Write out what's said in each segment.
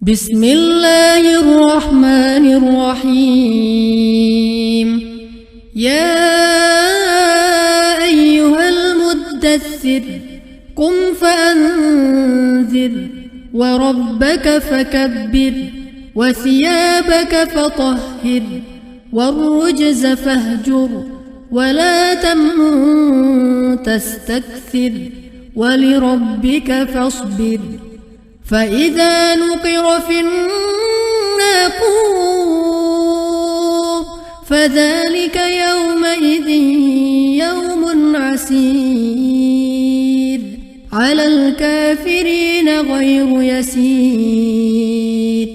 بسم الله الرحمن الرحيم. يا أيها المدثر قم فأنذر وربك فكبر وثيابك فطهر والرجز فاهجر ولا تمنن تستكثر ولربك فاصبر. فإذا نقر في الناقور فذلك يومئذ يوم عسير على الكافرين غير يسير.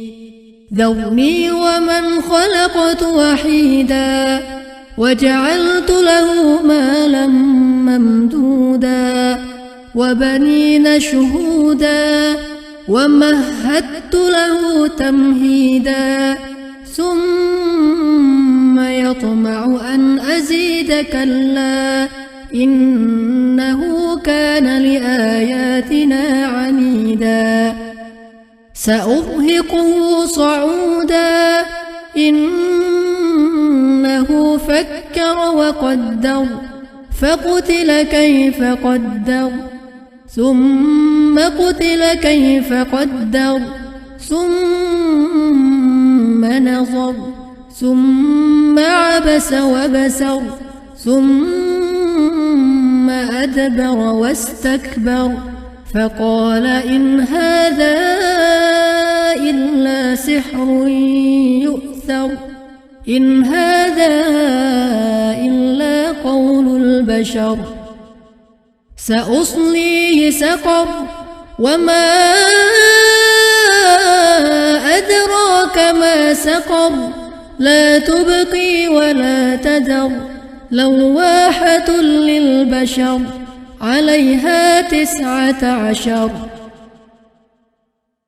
ذرني ومن خلقت وحيدا وجعلت له مالا ممدودا وبنين شهودا ومهدت له تمهيدا ثم يطمع أن أزيد كلا إنه كان لآياتنا عنيدا. سأرهقه صعودا إنه فكر وقدر فقتل كيف قدر ثم قتل كيف قدر ثم نظر ثم عبس وبسر ثم أدبر واستكبر فقال إن هذا إلا سحر يؤثر إن هذا إلا قول البشر. سأصليه سقر وما أدراك ما سقر لا تبقي ولا تذر لواحة للبشر عليها 19.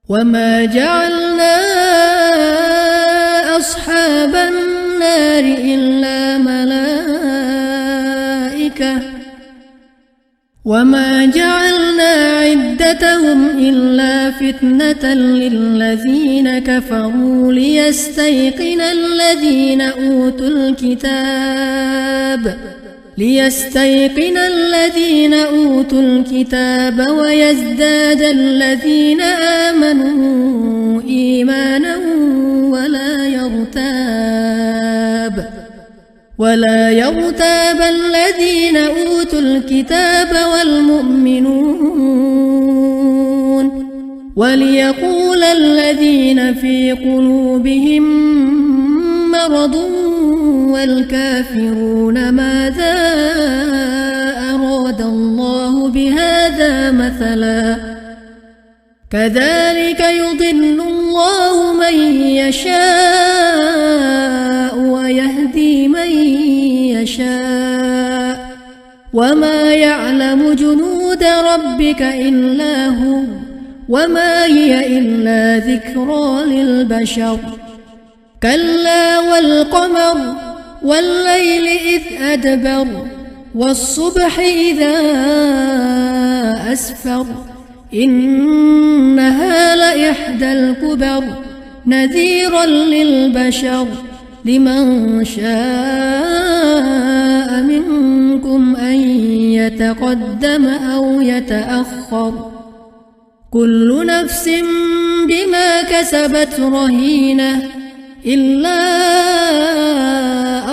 وما جعلنا أصحاب النار إلا ملائكة وما جعلنا عدتهم إلا فتنة للذين كفروا ليستيقن الذين أوتوا الكتاب ويزداد الذين آمنوا إيمانا ولا يرتاب الذين أوتوا الكتاب والمؤمنون وليقول الذين في قلوبهم مرض والكافرون ماذا أراد الله بهذا مثلا كذلك يضل الله من يشاء ويهدي من يشاء وما يعلم جنود ربك إلا هو وما هي إلا ذكرى للبشر. كلا والقمر والليل إذ أدبر والصبح إذا أسفر إنها لإحدى الكبر نذيرا للبشر لمن شاء منكم أن يتقدم أو يتأخر كل نفس بما كسبت رهينة إلا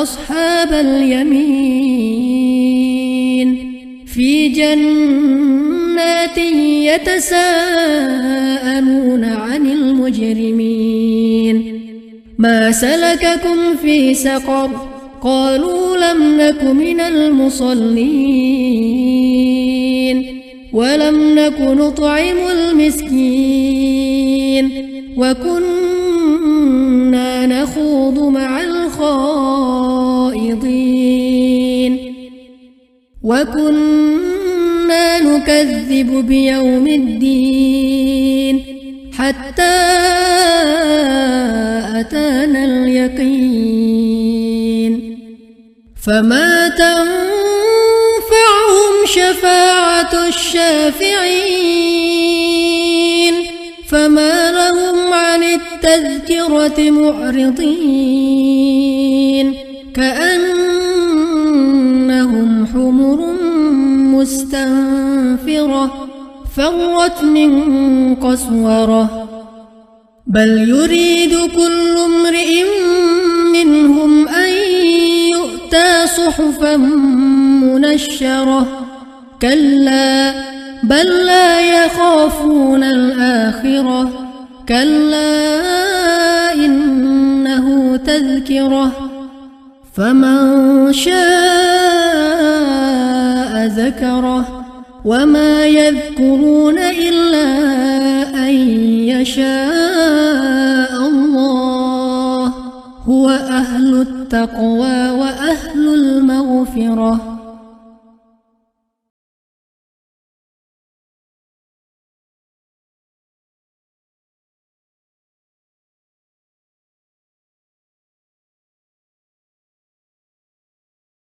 أصحاب اليمين في جنات يتساءلون عن المجرمين ما سلككم في سقر قالوا لم نك من المصلين ولم نك نطعم المسكين وكنا نخوض مع الخائضين وكنا نكذب بيوم الدين حتى أتانا اليقين فما تنفعهم شفاعة الشافعين فما لهم عن التذكرة معرضين كأنهم حمر مستنفرة فرت من قسورة بل يريد كل امرئ منهم أن يؤتى صحفا منشرة كلا بل لا يخافون الآخرة كلا إنه تذكرة فمن شاء ذكره وما يذكرون إلا أن يشاء الله هو أهل التقوى وأهل المغفرة